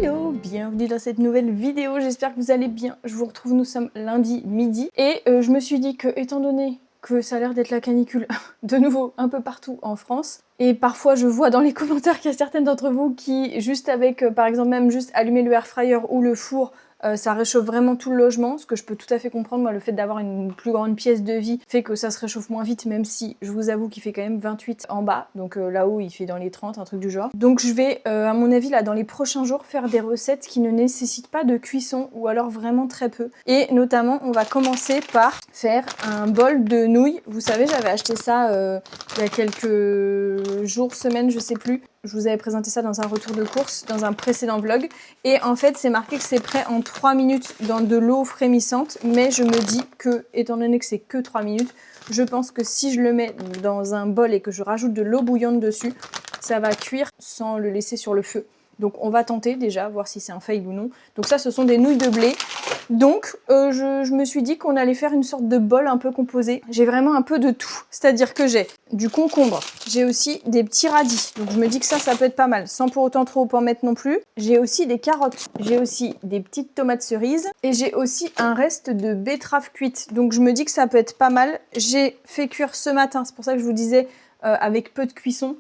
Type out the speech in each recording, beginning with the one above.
Hello, bienvenue dans cette nouvelle vidéo, j'espère que vous allez bien. Je vous retrouve, nous sommes lundi midi et je me suis dit que, étant donné que ça a l'air d'être la canicule de nouveau un peu partout en France, et parfois je vois dans les commentaires qu'il y a certaines d'entre vous qui, juste avec, par exemple même juste allumer le air fryer ou le four, ça réchauffe vraiment tout le logement, ce que je peux tout à fait comprendre. Moi, le fait d'avoir une plus grande pièce de vie fait que ça se réchauffe moins vite, même si je vous avoue qu'il fait quand même 28 en bas, donc là-haut il fait dans les 30, un truc du genre. Donc je vais, à mon avis, là dans les prochains jours, faire des recettes qui ne nécessitent pas de cuisson, ou alors vraiment très peu. Et notamment, on va commencer par faire un bol de nouilles. Vous savez, j'avais acheté ça il y a quelques jours, semaines, je sais plus. Je vous avais présenté ça dans un retour de course, dans un précédent vlog. Et en fait, c'est marqué que c'est prêt en 3 minutes dans de l'eau frémissante. Mais je me dis que, étant donné que c'est que 3 minutes, je pense que si je le mets dans un bol et que je rajoute de l'eau bouillante dessus, ça va cuire sans le laisser sur le feu. Donc on va tenter déjà, voir si c'est un fail ou non. Donc ça, ce sont des nouilles de blé. Donc je me suis dit qu'on allait faire une sorte de bol un peu composé. J'ai vraiment un peu de tout. C'est-à-dire que j'ai du concombre, j'ai aussi des petits radis. Donc je me dis que ça peut être pas mal, sans pour autant trop en mettre non plus. J'ai aussi des carottes, j'ai aussi des petites tomates cerises et j'ai aussi un reste de betterave cuite. Donc je me dis que ça peut être pas mal. J'ai fait cuire ce matin, c'est pour ça que je vous disais avec peu de cuisson.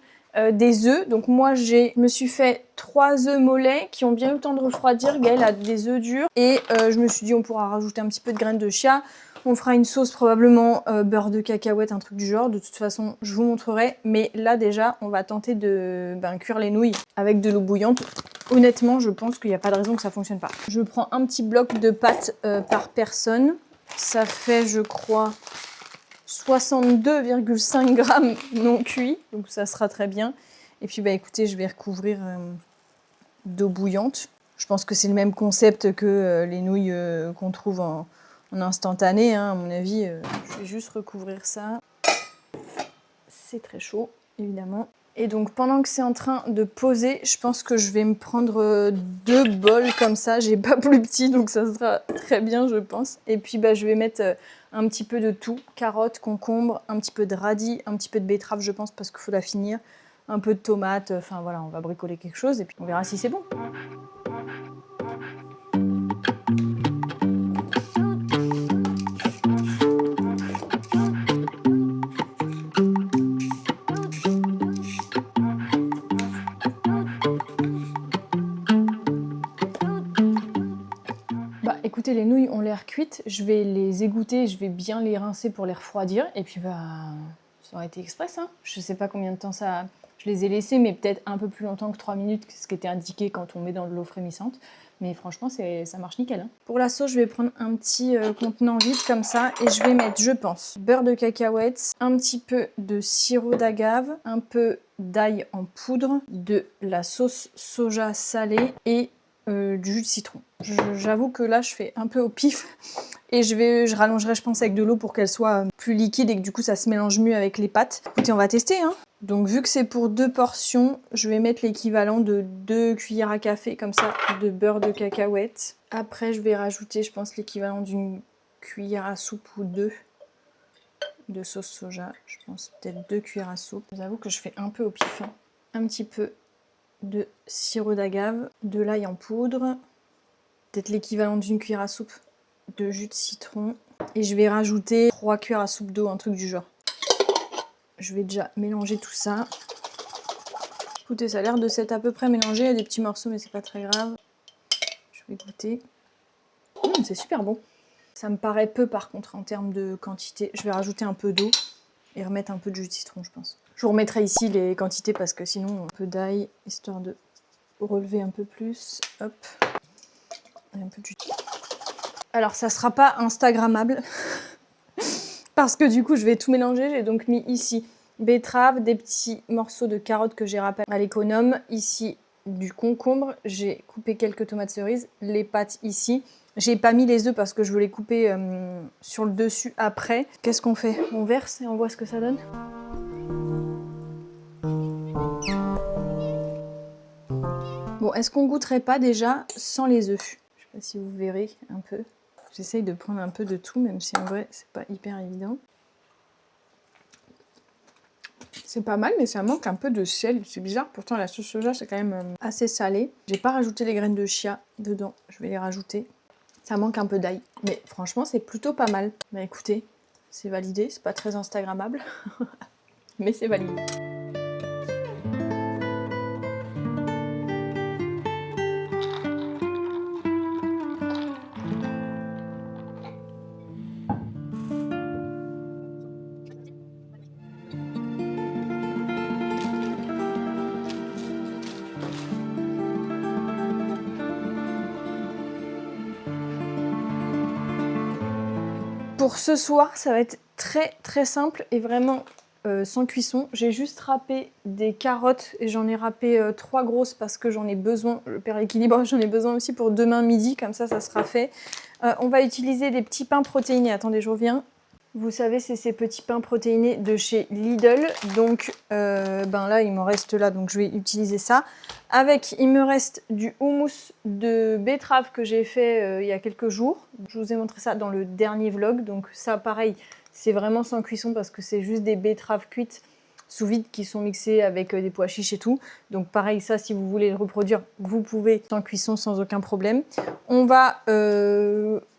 Des œufs, donc moi je me suis fait 3 œufs mollets qui ont bien eu le temps de refroidir. Gaëlle a des œufs durs et je me suis dit on pourra rajouter un petit peu de graines de chia. On fera une sauce probablement beurre de cacahuète, un truc du genre. De toute façon je vous montrerai, mais là déjà on va tenter de cuire les nouilles avec de l'eau bouillante. Honnêtement je pense qu'il n'y a pas de raison que ça fonctionne pas. Je prends un petit bloc de pâtes par personne, ça fait je crois 62,5 grammes non cuits, donc ça sera très bien. Et puis bah écoutez, je vais recouvrir d'eau bouillante. Je pense que c'est le même concept que les nouilles qu'on trouve en instantané, hein, à mon avis. Je vais juste recouvrir ça. C'est très chaud, évidemment. Et donc pendant que c'est en train de poser, je pense que je vais me prendre 2 bols comme ça. J'ai pas plus petit, donc ça sera très bien, je pense. Et puis bah, je vais mettre un petit peu de tout. Carottes, concombre, un petit peu de radis, un petit peu de betterave, je pense, parce qu'il faut la finir. Un peu de tomates, enfin voilà, on va bricoler quelque chose et puis on verra si c'est bon. Bah écoutez, les nouilles ont l'air cuites, je vais les égoutter, je vais bien les rincer pour les refroidir et puis bah ça aurait été express, hein. Je sais pas combien de temps ça... Je les ai laissés, mais peut-être un peu plus longtemps que 3 minutes, ce qui était indiqué quand on met dans de l'eau frémissante. Mais franchement, ça marche nickel, hein. Pour la sauce, je vais prendre un petit contenant vide comme ça et je vais mettre, je pense, beurre de cacahuète, un petit peu de sirop d'agave, un peu d'ail en poudre, de la sauce soja salée et du jus de citron. J'avoue que là, je fais un peu au pif et je rallongerai, je pense, avec de l'eau pour qu'elle soit plus liquide et que du coup, ça se mélange mieux avec les pâtes. Écoutez, on va tester, hein. Donc, vu que c'est pour 2 portions, je vais mettre l'équivalent de 2 cuillères à café, comme ça, de beurre de cacahuète. Après, je vais rajouter, je pense, l'équivalent d'une cuillère à soupe ou 2 de sauce soja. Je pense peut-être 2 cuillères à soupe. Je vous avoue que je fais un peu au pif, hein. Un petit peu de sirop d'agave, de l'ail en poudre, peut-être l'équivalent d'une cuillère à soupe de jus de citron. Et je vais rajouter 3 cuillères à soupe d'eau, un truc du genre. Je vais déjà mélanger tout ça. Écoutez, ça a l'air de s'être à peu près mélangé. Il y a des petits morceaux, mais c'est pas très grave. Je vais goûter. C'est super bon. Ça me paraît peu par contre en termes de quantité. Je vais rajouter un peu d'eau et remettre un peu de jus de citron, je pense. Je vous remettrai ici les quantités parce que sinon, un peu d'ail, histoire de relever un peu plus. Hop. Et un peu de jus. Alors, ça sera pas instagrammable parce que du coup, je vais tout mélanger. J'ai donc mis ici betterave, des petits morceaux de carottes que j'ai râpés à l'économe. Ici, du concombre. J'ai coupé quelques tomates cerises. Les pâtes ici. J'ai pas mis les œufs parce que je veux les couper sur le dessus après. Qu'est-ce qu'on fait? On verse et on voit ce que ça donne. Bon, est-ce qu'on goûterait pas déjà sans les œufs? Je sais pas si vous verrez un peu. J'essaye de prendre un peu de tout, même si en vrai, c'est pas hyper évident. C'est pas mal, mais ça manque un peu de sel. C'est bizarre, pourtant la sauce soja, c'est quand même assez salé. J'ai pas rajouté les graines de chia dedans, je vais les rajouter. Ça manque un peu d'ail, mais franchement, c'est plutôt pas mal. Bah écoutez, c'est validé, c'est pas très instagrammable, mais c'est validé. Pour ce soir, ça va être très simple et vraiment sans cuisson. J'ai juste râpé des carottes et j'en ai râpé 3 grosses parce que j'en ai besoin, le père équilibre, j'en ai besoin aussi pour demain midi, comme ça sera fait. On va utiliser des petits pains protéinés. Attendez, je reviens. Vous savez, c'est ces petits pains protéinés de chez Lidl. Donc ben là, il m'en reste là, donc je vais utiliser ça. Avec, il me reste du houmous de betterave que j'ai fait il y a quelques jours. Je vous ai montré ça dans le dernier vlog. Donc ça, pareil, c'est vraiment sans cuisson parce que c'est juste des betteraves cuites sous vide qui sont mixées avec des pois chiches et tout. Donc pareil, ça, si vous voulez le reproduire, vous pouvez sans cuisson, sans aucun problème. On va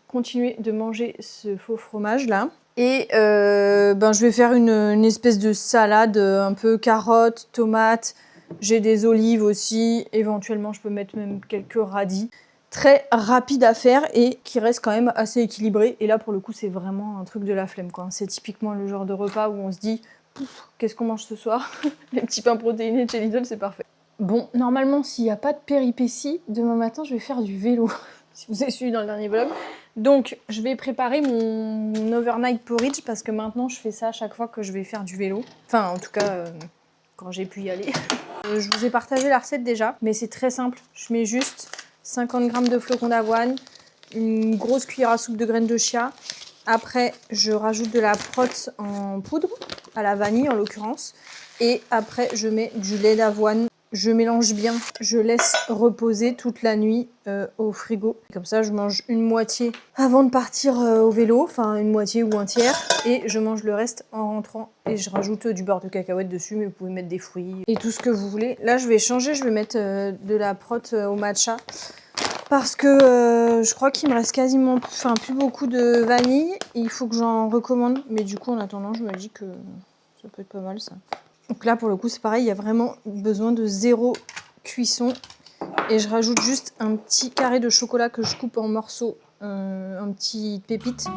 continuer de manger ce faux fromage là. Et ben, je vais faire une espèce de salade, un peu carottes, tomates. J'ai des olives aussi. Éventuellement, je peux mettre même quelques radis. Très rapide à faire et qui reste quand même assez équilibré. Et là, pour le coup, c'est vraiment un truc de la flemme, quoi. C'est typiquement le genre de repas où on se dit « Qu'est-ce qu'on mange ce soir ?» Les petits pains protéinés de chez Lidl, c'est parfait. Bon, normalement, s'il n'y a pas de péripéties, demain matin, je vais faire du vélo. Si vous avez suivi dans le dernier vlog. Donc, je vais préparer mon overnight porridge parce que maintenant, je fais ça à chaque fois que je vais faire du vélo. Enfin, en tout cas, quand j'ai pu y aller. Je vous ai partagé la recette déjà, mais c'est très simple. Je mets juste 50 g de flocons d'avoine, une grosse cuillère à soupe de graines de chia. Après, je rajoute de la prot en poudre, à la vanille en l'occurrence. Et après, je mets du lait d'avoine. Je mélange bien, je laisse reposer toute la nuit au frigo. Comme ça, je mange une moitié avant de partir au vélo, enfin une moitié ou un tiers. Et je mange le reste en rentrant. Et je rajoute du beurre de cacahuète dessus, mais vous pouvez mettre des fruits et tout ce que vous voulez. Là, je vais changer, je vais mettre de la prot au matcha. Parce que je crois qu'il me reste quasiment, enfin plus beaucoup de vanille. Il faut que j'en recommande. Mais du coup, en attendant, je me dis que ça peut être pas mal ça. Donc là, pour le coup, c'est pareil, il y a vraiment besoin de 0 cuisson. Et je rajoute juste un petit carré de chocolat que je coupe en morceaux, un petit pépite.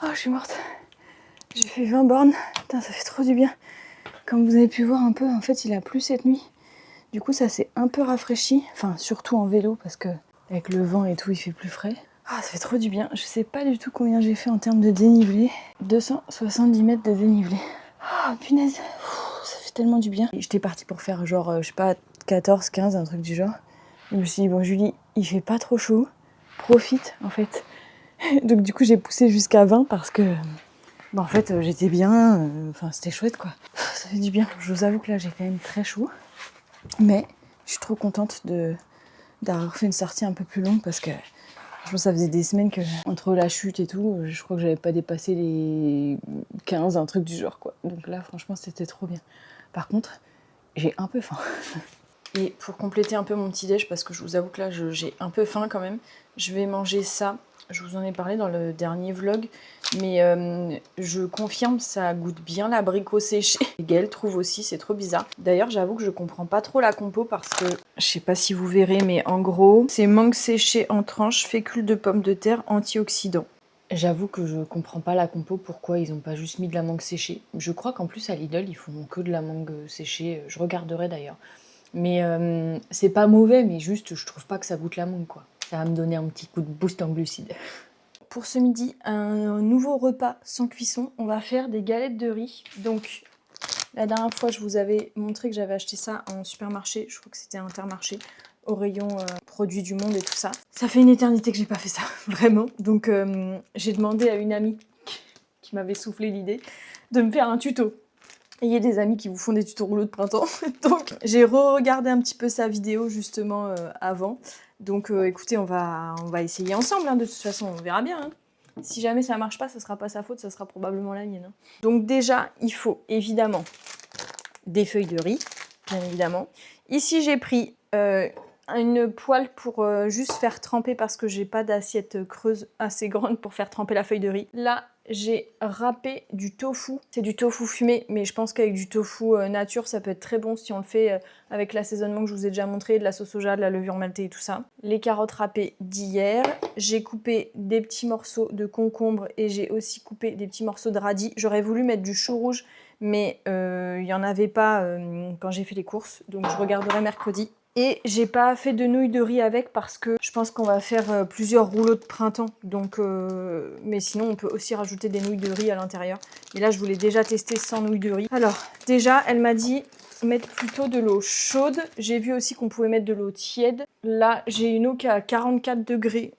Oh, je suis morte. J'ai fait 20 bornes. Putain, ça fait trop du bien. Comme vous avez pu voir un peu, en fait, il a plu cette nuit. Du coup, ça s'est un peu rafraîchi. Enfin, surtout en vélo, parce que avec le vent et tout, il fait plus frais. Ah, ça fait trop du bien. Je sais pas du tout combien j'ai fait en termes de dénivelé. 270 mètres de dénivelé. Ah, punaise. Ça fait tellement du bien. J'étais partie pour faire genre, je sais pas, 14, 15, un truc du genre. Je me suis dit, bon, Julie, il fait pas trop chaud. Profite, en fait. Donc du coup, j'ai poussé jusqu'à 20 parce que, bah, en fait, j'étais bien. Enfin, c'était chouette, quoi. Ça fait du bien. Je vous avoue que là, j'ai quand même très chaud. Mais je suis trop contente d'avoir fait une sortie un peu plus longue parce que je pense que ça faisait des semaines que, entre la chute et tout, je crois que j'avais pas dépassé les 15, un truc du genre, quoi. Donc là, franchement, c'était trop bien. Par contre, j'ai un peu faim. Et pour compléter un peu mon petit déj, parce que je vous avoue que là j'ai un peu faim quand même, je vais manger ça. Je vous en ai parlé dans le dernier vlog, mais je confirme, ça goûte bien l'abricot séché. Et Gaëlle trouve aussi, c'est trop bizarre. D'ailleurs, j'avoue que je comprends pas trop la compo parce que, je sais pas si vous verrez, mais en gros, c'est mangue séchée en tranches, fécule de pommes de terre, antioxydants. J'avoue que je comprends pas la compo, pourquoi ils ont pas juste mis de la mangue séchée. Je crois qu'en plus à Lidl, ils font que de la mangue séchée, je regarderai d'ailleurs. Mais c'est pas mauvais, mais juste je trouve pas que ça goûte la mangue quoi. Ça va me donner un petit coup de boost en glucides. Pour ce midi, un nouveau repas sans cuisson. On va faire des galettes de riz. Donc la dernière fois, je vous avais montré que j'avais acheté ça en supermarché. Je crois que c'était Intermarché, au rayon produits du monde et tout ça. Ça fait une éternité que j'ai pas fait ça, vraiment. Donc j'ai demandé à une amie qui m'avait soufflé l'idée de me faire un tuto. Et il y a des amis qui vous font des tutos rouleaux de printemps. Donc j'ai re-regardé un petit peu sa vidéo justement avant. Donc écoutez, on va essayer ensemble. Hein. De toute façon, on verra bien. Hein. Si jamais ça marche pas, ça sera pas sa faute, ça sera probablement la mienne. Hein. Donc déjà, il faut évidemment des feuilles de riz, bien évidemment. Ici, j'ai pris une poêle pour juste faire tremper parce que j'ai pas d'assiette creuse assez grande pour faire tremper la feuille de riz. Là, j'ai râpé du tofu. C'est du tofu fumé, mais je pense qu'avec du tofu nature, ça peut être très bon si on le fait avec l'assaisonnement que je vous ai déjà montré, de la sauce soja, de la levure maltée et tout ça. Les carottes râpées d'hier. J'ai coupé des petits morceaux de concombre et j'ai aussi coupé des petits morceaux de radis. J'aurais voulu mettre du chou rouge, mais il n'y en avait pas quand j'ai fait les courses, donc je regarderai mercredi. Et j'ai pas fait de nouilles de riz avec parce que je pense qu'on va faire plusieurs rouleaux de printemps. Donc, mais sinon, on peut aussi rajouter des nouilles de riz à l'intérieur. Et là, je voulais déjà tester sans nouilles de riz. Alors, déjà, elle m'a dit mettre plutôt de l'eau chaude. J'ai vu aussi qu'on pouvait mettre de l'eau tiède. Là, j'ai une eau qui est à 44 degrés.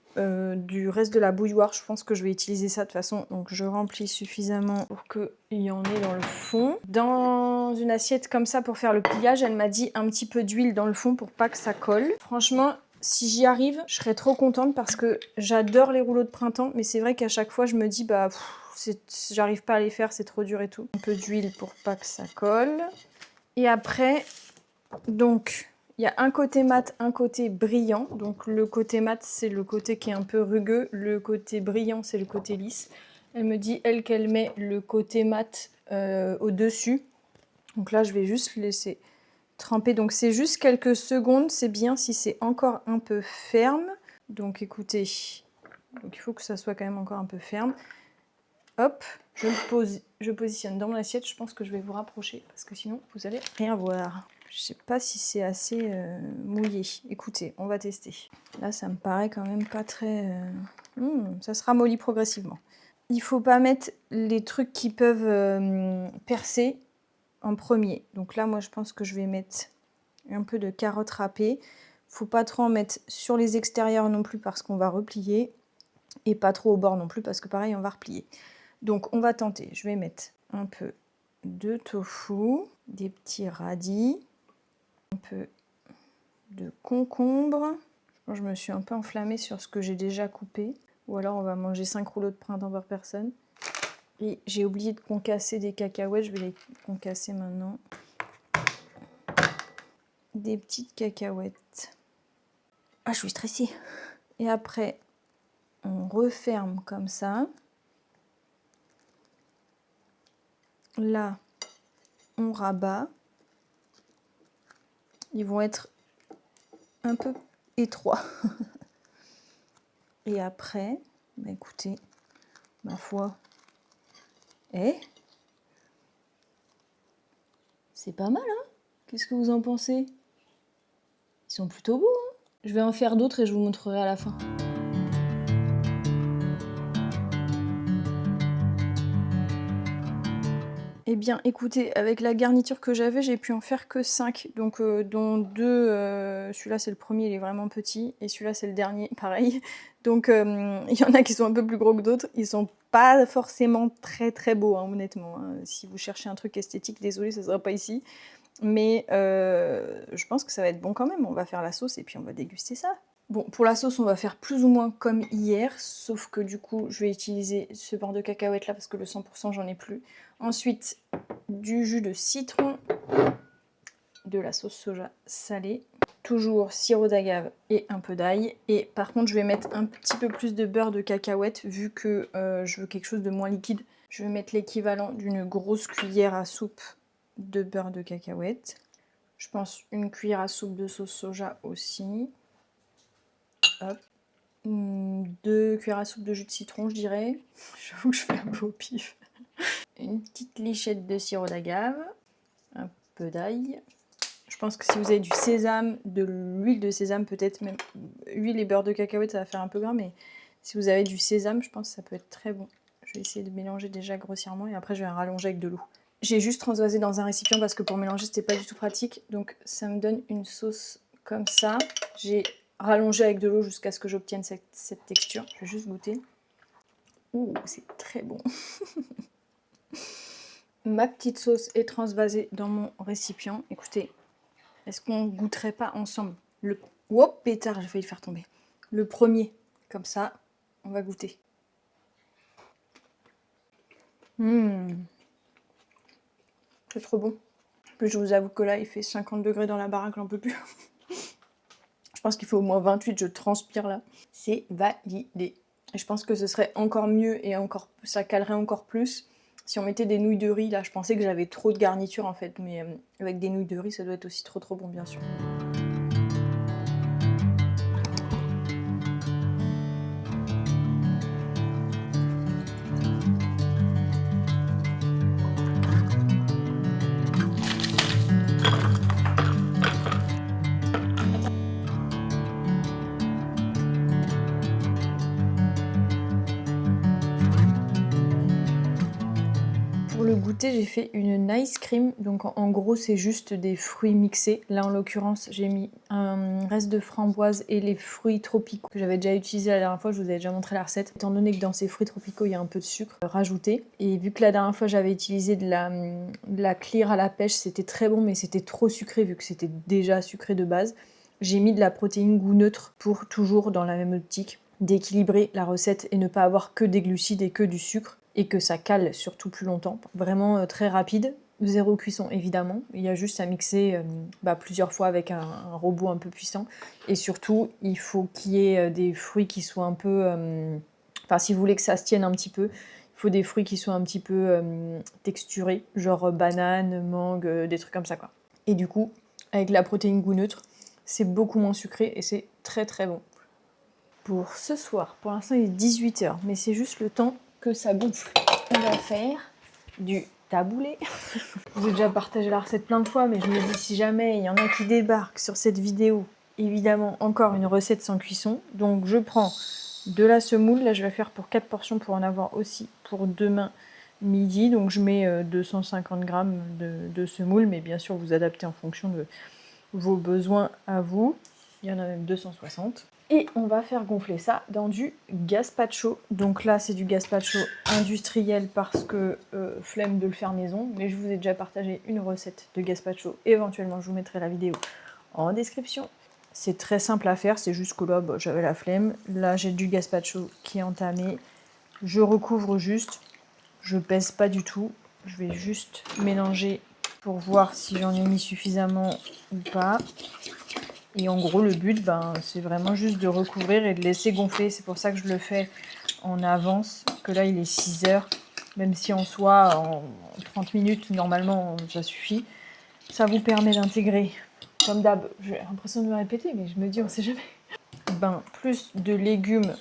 Du reste de la bouilloire, je pense que je vais utiliser ça de toute façon, donc je remplis suffisamment pour qu'il y en ait dans le fond. Dans une assiette comme ça pour faire le pliage, elle m'a dit un petit peu d'huile dans le fond pour pas que ça colle. Franchement, si j'y arrive, je serais trop contente parce que j'adore les rouleaux de printemps, mais c'est vrai qu'à chaque fois je me dis bah j'arrive pas à les faire, c'est trop dur et tout. Un peu d'huile pour pas que ça colle. Et après, donc il y a un côté mat, un côté brillant. Donc le côté mat, c'est le côté qui est un peu rugueux. Le côté brillant, c'est le côté lisse. Elle me dit, elle, qu'elle met le côté mat au-dessus. Donc là, je vais juste laisser tremper. Donc c'est juste quelques secondes. C'est bien si c'est encore un peu ferme. Donc écoutez, donc il faut que ça soit quand même encore un peu ferme. Hop, je positionne dans mon assiette. Je pense que je vais vous rapprocher parce que sinon, vous allez rien voir. Je sais pas si c'est assez mouillé. Écoutez, on va tester. Là, ça me paraît quand même pas très... ça se ramollit progressivement. Il faut pas mettre les trucs qui peuvent percer en premier. Donc là, moi, je pense que je vais mettre un peu de carottes râpées. Faut pas trop en mettre sur les extérieurs non plus parce qu'on va replier. Et pas trop au bord non plus parce que pareil, on va replier. Donc, on va tenter. Je vais mettre un peu de tofu, des petits radis, un peu de concombre. Je me suis un peu enflammée sur ce que j'ai déjà coupé. Ou alors on va manger 5 rouleaux de printemps par personne. Et j'ai oublié de concasser des cacahuètes. Je vais les concasser maintenant. Des petites cacahuètes. Ah, je suis stressée. Et après, on referme comme ça. Là, on rabat. Ils vont être un peu étroits. Et après, bah écoutez, ma foi, c'est pas mal, hein? Qu'est-ce que vous en pensez? Ils sont plutôt beaux, hein? Je vais en faire d'autres et je vous montrerai à la fin. Eh bien, écoutez, avec la garniture que j'avais, j'ai pu en faire que 5. Donc, dont 2, celui-là c'est le premier, il est vraiment petit. Et celui-là c'est le dernier, pareil. Donc, il y en a qui sont un peu plus gros que d'autres. Ils sont pas forcément très très beaux, hein, honnêtement. Hein. Si vous cherchez un truc esthétique, désolé, ça sera pas ici. Mais je pense que ça va être bon quand même. On va faire la sauce et puis on va déguster ça. Bon, pour la sauce, on va faire plus ou moins comme hier, sauf que du coup, je vais utiliser ce beurre de cacahuète là parce que le 100% j'en ai plus. Ensuite, du jus de citron, de de la sauce soja salée. Toujours sirop d'agave et un peu d'ail. Et par contre, je vais mettre un petit peu plus de beurre de cacahuète vu que je veux quelque chose de moins liquide. Je vais mettre l'équivalent d'une grosse cuillère à soupe de beurre de cacahuète. Je pense une cuillère à soupe de sauce soja aussi. Hop. 2 cuillères à soupe de jus de citron, je dirais. J'avoue que je fais un peu au pif. Une petite lichette de sirop d'agave. Un peu d'ail. Je pense que si vous avez du sésame, de l'huile de sésame, peut-être même huile et beurre de cacahuète, ça va faire un peu gras, mais si vous avez du sésame, je pense que ça peut être très bon. Je vais essayer de mélanger déjà grossièrement et après je vais rallonger avec de l'eau. J'ai juste transvasé dans un récipient parce que pour mélanger c'était pas du tout pratique, donc ça me donne une sauce comme ça. J'ai rallongé avec de l'eau jusqu'à ce que j'obtienne cette texture. Je vais juste goûter. Ouh, c'est très bon. Ma petite sauce est transvasée dans mon récipient. Écoutez, est-ce qu'on goûterait pas ensemble le... Hop, pétard, j'ai failli le faire tomber. Le premier, comme ça, on va goûter. C'est trop bon. En plus, je vous avoue que là, il fait 50 degrés dans la baraque, j'en peux plus. Je pense qu'il fait au moins 28, je transpire là. C'est validé. Et je pense que ce serait encore mieux et encore, ça calerait encore plus si on mettait des nouilles de riz. Là, je pensais que j'avais trop de garniture en fait, mais avec des nouilles de riz, ça doit être aussi trop bon, bien sûr. Pour le goûter, j'ai fait une nice cream. Donc en gros, c'est juste des fruits mixés. Là, en l'occurrence, j'ai mis un reste de framboise et les fruits tropicaux que j'avais déjà utilisé la dernière fois. Je vous avais déjà montré la recette. Étant donné que dans ces fruits tropicaux, il y a un peu de sucre rajouté. Et vu que la dernière fois, j'avais utilisé de la clear à la pêche, c'était très bon, mais c'était trop sucré vu que c'était déjà sucré de base. J'ai mis de la protéine goût neutre pour toujours dans la même optique d'équilibrer la recette et ne pas avoir que des glucides et que du sucre. Et que ça cale surtout plus longtemps. Vraiment très rapide, 0 cuisson évidemment. Il y a juste à mixer plusieurs fois avec un robot un peu puissant. Et surtout, il faut qu'il y ait des fruits qui soient un peu... Enfin, si vous voulez que ça se tienne un petit peu, il faut des fruits qui soient un petit peu texturés, genre banane, mangue, des trucs comme ça quoi. Et du coup, avec la protéine goût neutre, c'est beaucoup moins sucré et c'est très bon. Pour ce soir, pour l'instant il est 18h, mais c'est juste le temps que ça gonfle. On va faire du taboulé. Je vous ai déjà partagé la recette plein de fois, mais je me dis si jamais il y en a qui débarquent sur cette vidéo, évidemment encore une recette sans cuisson. Donc je prends de la semoule, là je vais faire pour 4 portions pour en avoir aussi pour demain midi. Donc je mets 250 g de semoule, mais bien sûr vous adaptez en fonction de vos besoins à vous. Il y en a même 260. Et on va faire gonfler ça dans du gazpacho. Donc là, c'est du gazpacho industriel parce que flemme de le faire maison. Mais je vous ai déjà partagé une recette de gazpacho. Éventuellement, je vous mettrai la vidéo en description. C'est très simple à faire, c'est juste que là, j'avais la flemme. Là, j'ai du gazpacho qui est entamé. Je recouvre juste. Je pèse pas du tout. Je vais juste mélanger pour voir si j'en ai mis suffisamment ou pas. Et en gros, le but, c'est vraiment juste de recouvrir et de laisser gonfler. C'est pour ça que je le fais en avance, que là, il est 6h. Même si en soi, en 30 minutes, normalement, ça suffit. Ça vous permet d'intégrer, comme d'hab, j'ai l'impression de me répéter, mais je me dis, on sait jamais. Plus de légumes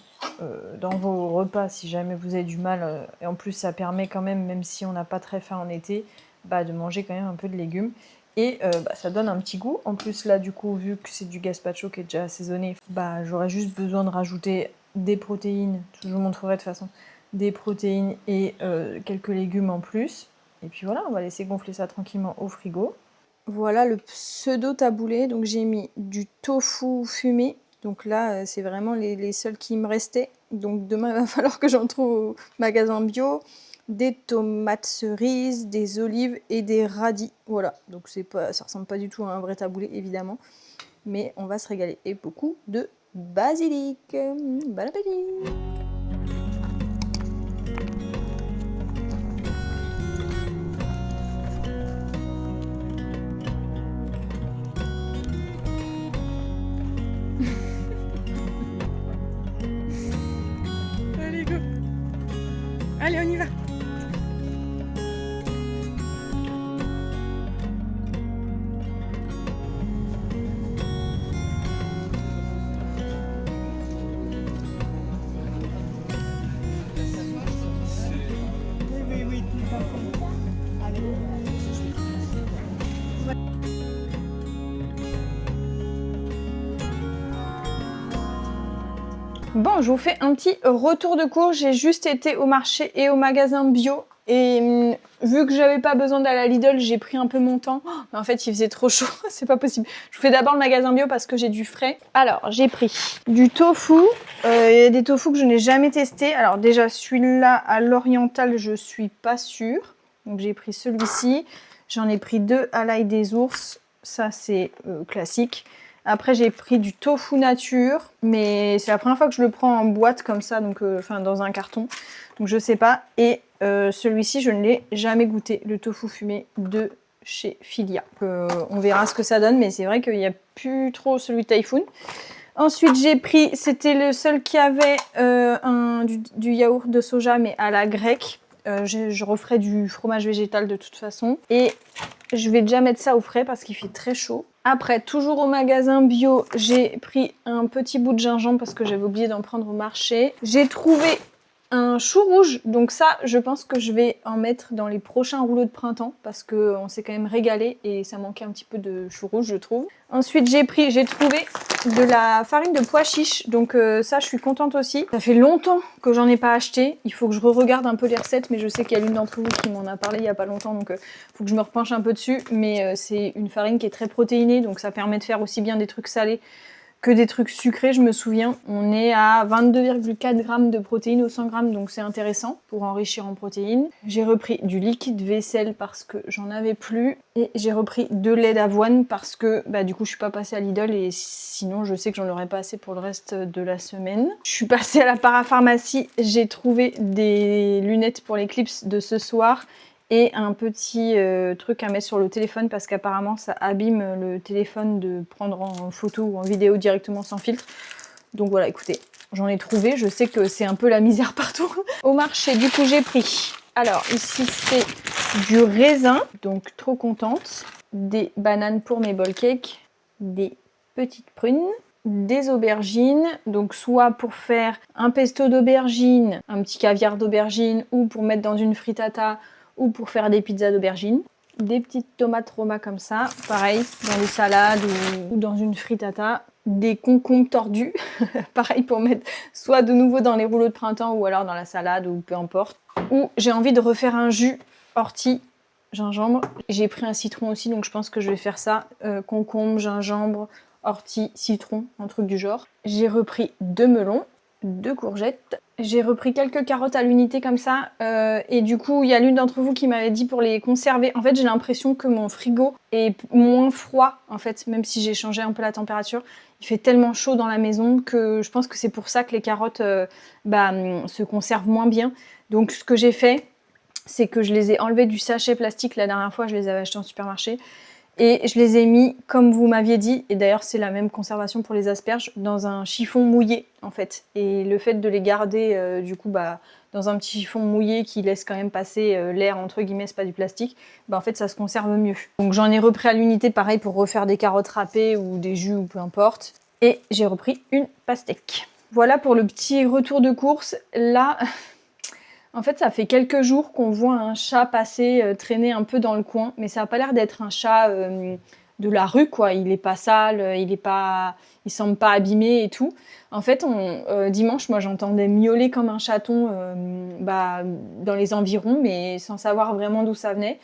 dans vos repas, si jamais vous avez du mal. Et en plus, ça permet quand même si on n'a pas très faim en été, de manger quand même un peu de légumes. Et ça donne un petit goût. En plus là du coup, vu que c'est du gazpacho qui est déjà assaisonné, j'aurais juste besoin de rajouter des protéines. Je vous montrerai de toute façon. Des protéines et quelques légumes en plus. Et puis voilà, on va laisser gonfler ça tranquillement au frigo. Voilà le pseudo taboulé. Donc j'ai mis du tofu fumé. Donc là, c'est vraiment les seuls qui me restaient. Donc demain, il va falloir que j'en trouve au magasin bio. Des tomates cerises, des olives et des radis. Voilà, donc ça ressemble pas du tout à un vrai taboulé évidemment, mais on va se régaler. Et beaucoup de basilic. Bon appétit! Allez, on y va. Oui, tout à fait. Allez. Bon, je vous fais un petit retour de course. J'ai juste été au marché et au magasin bio. Et vu que j'avais pas besoin d'aller à Lidl, j'ai pris un peu mon temps. Oh, mais en fait, il faisait trop chaud, c'est pas possible. Je vous fais d'abord le magasin bio parce que j'ai du frais. Alors, j'ai pris du tofu. Il y a des tofu que je n'ai jamais testé. Alors déjà, celui-là à l'oriental, je suis pas sûre. Donc j'ai pris celui-ci. J'en ai pris 2 à l'ail des ours. Ça, c'est classique. Après, j'ai pris du tofu nature, mais c'est la première fois que je le prends en boîte comme ça, donc enfin dans un carton. Donc je sais pas. Et celui-ci, je ne l'ai jamais goûté, le tofu fumé de chez Filia. On verra ce que ça donne, mais c'est vrai qu'il n'y a plus trop celui de Typhoon. Ensuite, j'ai pris, c'était le seul qui avait du yaourt de soja, mais à la grecque. Je referai du fromage végétal de toute façon. Et je vais déjà mettre ça au frais parce qu'il fait très chaud. Après, toujours au magasin bio, j'ai pris un petit bout de gingembre parce que j'avais oublié d'en prendre au marché. J'ai trouvé un chou rouge, donc ça, je pense que je vais en mettre dans les prochains rouleaux de printemps parce qu'on s'est quand même régalé et ça manquait un petit peu de chou rouge, je trouve. Ensuite, j'ai trouvé de la farine de pois chiche, donc ça, je suis contente aussi. Ça fait longtemps que j'en ai pas acheté. Il faut que je re-regarde un peu les recettes, mais je sais qu'il y a l'une d'entre vous qui m'en a parlé il y a pas longtemps, donc faut que je me repenche un peu dessus. Mais c'est une farine qui est très protéinée, donc ça permet de faire aussi bien des trucs salés que des trucs sucrés, je me souviens. On est à 22,4 grammes de protéines au 100 grammes, donc c'est intéressant pour enrichir en protéines. J'ai repris du liquide vaisselle parce que j'en avais plus. Et j'ai repris de lait d'avoine parce que du coup je suis pas passée à Lidl et sinon je sais que j'en aurais pas assez pour le reste de la semaine. Je suis passée à la parapharmacie, j'ai trouvé des lunettes pour l'éclipse de ce soir. Et un petit truc à mettre sur le téléphone parce qu'apparemment ça abîme le téléphone de prendre en photo ou en vidéo directement sans filtre. Donc voilà, écoutez, j'en ai trouvé. Je sais que c'est un peu la misère partout. Au marché, du coup, j'ai pris. Alors ici, c'est du raisin, donc trop contente. Des bananes pour mes bowl cakes. Des petites prunes. Des aubergines, donc soit pour faire un pesto d'aubergine, un petit caviar d'aubergine, ou pour mettre dans une frittata, ou pour faire des pizzas d'aubergine. Des petites tomates Roma comme ça, pareil, dans des salades ou dans une frittata. Des concombres tordus, pareil pour mettre soit de nouveau dans les rouleaux de printemps ou alors dans la salade ou peu importe. Ou j'ai envie de refaire un jus ortie, gingembre. J'ai pris un citron aussi, donc je pense que je vais faire ça. Concombre, gingembre, ortie, citron, un truc du genre. J'ai repris 2 melons, 2 courgettes. J'ai repris quelques carottes à l'unité comme ça. Et du coup, il y a l'une d'entre vous qui m'avait dit pour les conserver. En fait, j'ai l'impression que mon frigo est moins froid, en fait, même si j'ai changé un peu la température. Il fait tellement chaud dans la maison que je pense que c'est pour ça que les carottes se conservent moins bien. Donc, ce que j'ai fait, c'est que je les ai enlevées du sachet plastique. La dernière fois, je les avais achetées en supermarché. Et je les ai mis, comme vous m'aviez dit, et d'ailleurs c'est la même conservation pour les asperges, dans un chiffon mouillé en fait. Et le fait de les garder dans un petit chiffon mouillé qui laisse quand même passer l'air, entre guillemets, c'est pas du plastique, en fait ça se conserve mieux. Donc j'en ai repris à l'unité pareil pour refaire des carottes râpées ou des jus ou peu importe. Et j'ai repris une pastèque. Voilà pour le petit retour de course. Là... En fait, ça fait quelques jours qu'on voit un chat passer, traîner un peu dans le coin, mais ça n'a pas l'air d'être un chat de la rue, quoi. Il est pas sale, il semble pas abîmé et tout. En fait, dimanche, moi, j'entendais miauler comme un chaton dans les environs, mais sans savoir vraiment d'où ça venait.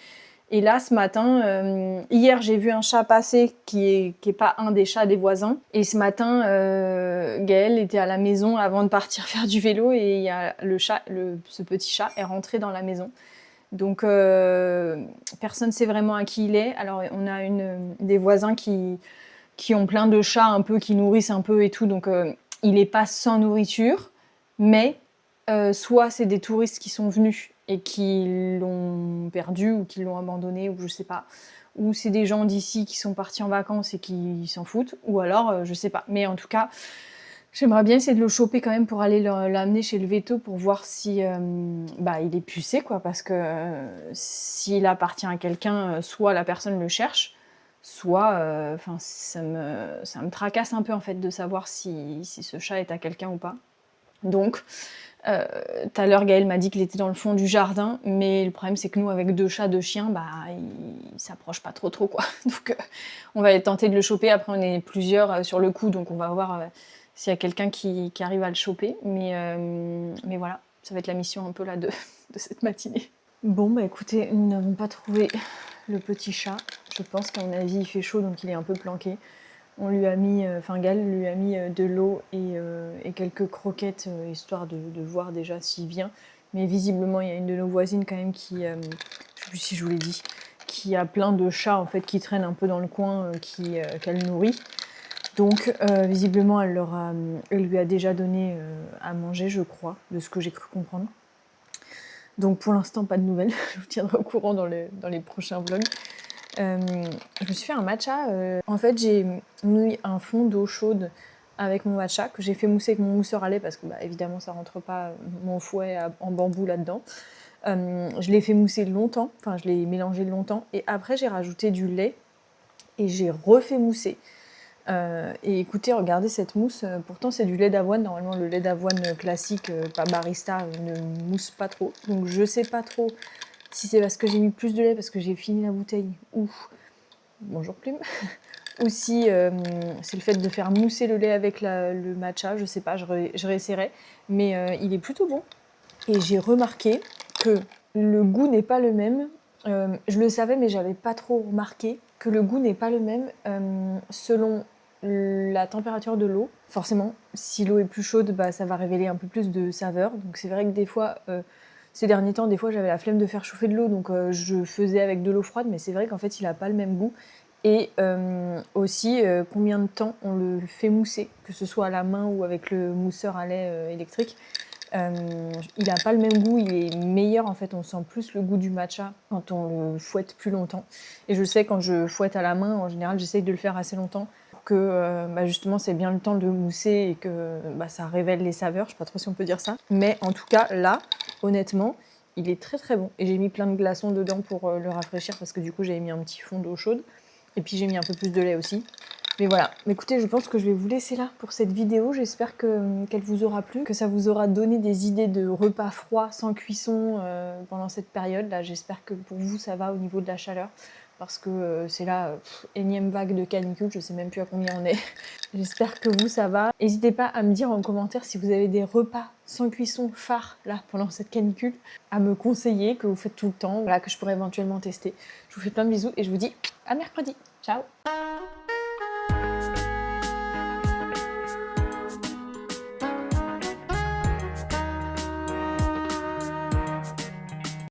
Et là, ce matin, hier, j'ai vu un chat passer qui est pas un des chats des voisins. Et ce matin, Gaël était à la maison avant de partir faire du vélo et il y a ce petit chat est rentré dans la maison. Donc, personne ne sait vraiment à qui il est. Alors, on a des voisins qui ont plein de chats un peu, qui nourrissent un peu et tout. Donc, il n'est pas sans nourriture, mais soit c'est des touristes qui sont venus et qui l'ont perdu ou qui l'ont abandonné ou je sais pas, ou c'est des gens d'ici qui sont partis en vacances et qui s'en foutent, ou alors je sais pas. Mais en tout cas, J'aimerais bien essayer de le choper quand même pour aller l'amener chez le veto pour voir si il est pucé, quoi, parce que s'il appartient à quelqu'un, soit la personne le cherche, soit ça me tracasse un peu en fait de savoir si ce chat est à quelqu'un ou pas. Donc, tout à l'heure, Gaël m'a dit qu'il était dans le fond du jardin, mais le problème c'est que nous, avec 2 chats, 2 chiens, il s'approche pas trop quoi. Donc on va tenter de le choper. Après, on est plusieurs sur le coup, donc on va voir s'il y a quelqu'un qui arrive à le choper. Mais voilà, ça va être la mission un peu là de cette matinée. Bon, bah écoutez, nous n'avons pas trouvé le petit chat. Je pense qu'à mon avis, il fait chaud, donc il est un peu planqué. On lui a mis, Gaël lui a mis de l'eau et quelques croquettes, histoire de voir déjà s'il vient. Mais visiblement, il y a une de nos voisines quand même qui, je sais plus si je vous l'ai dit, qui a plein de chats en fait qui traînent un peu dans le coin, qu'elle nourrit. Donc visiblement, elle lui a déjà donné à manger, je crois, de ce que j'ai cru comprendre. Donc pour l'instant, pas de nouvelles. Je vous tiendrai au courant dans les prochains vlogs. Je me suis fait un matcha. En fait, j'ai mis un fond d'eau chaude avec mon matcha que j'ai fait mousser avec mon mousseur à lait parce que évidemment ça rentre pas mon fouet en bambou là-dedans. Je l'ai fait mousser longtemps, enfin je l'ai mélangé longtemps et après j'ai rajouté du lait et j'ai refait mousser. Et écoutez, regardez cette mousse, pourtant c'est du lait d'avoine, normalement le lait d'avoine classique, pas barista, ne mousse pas trop. Donc je sais pas trop si c'est parce que j'ai mis plus de lait parce que j'ai fini la bouteille ou bonjour Plume, ou si c'est le fait de faire mousser le lait avec le matcha, je sais pas, je réessayerai, mais il est plutôt bon. Et j'ai remarqué que le goût n'est pas le même, je le savais mais j'avais pas trop remarqué que le goût n'est pas le même selon la température de l'eau. Forcément, si l'eau est plus chaude, ça va révéler un peu plus de saveur, donc c'est vrai que des fois... ces derniers temps, des fois, j'avais la flemme de faire chauffer de l'eau, donc je faisais avec de l'eau froide, mais c'est vrai qu'en fait, il n'a pas le même goût. Et aussi, combien de temps on le fait mousser, que ce soit à la main ou avec le mousseur à lait électrique. Il n'a pas le même goût, il est meilleur, en fait, on sent plus le goût du matcha quand on le fouette plus longtemps. Et je sais, quand je fouette à la main, en général, j'essaye de le faire assez longtemps pour que justement, c'est bien le temps de mousser et que ça révèle les saveurs, je sais pas trop si on peut dire ça. Mais en tout cas, là, honnêtement, il est très très bon. Et j'ai mis plein de glaçons dedans pour le rafraîchir parce que du coup j'avais mis un petit fond d'eau chaude. Et puis j'ai mis un peu plus de lait aussi. Mais voilà, écoutez, je pense que je vais vous laisser là pour cette vidéo. J'espère qu'elle vous aura plu, que ça vous aura donné des idées de repas froids sans cuisson pendant cette période. Là, j'espère que pour vous ça va au niveau de la chaleur. Parce que c'est là, énième vague de canicule, je sais même plus à combien on est. J'espère que vous, ça va. N'hésitez pas à me dire en commentaire si vous avez des repas sans cuisson phares, là, pendant cette canicule, à me conseiller, que vous faites tout le temps, voilà, que je pourrais éventuellement tester. Je vous fais plein de bisous et je vous dis à mercredi. Ciao!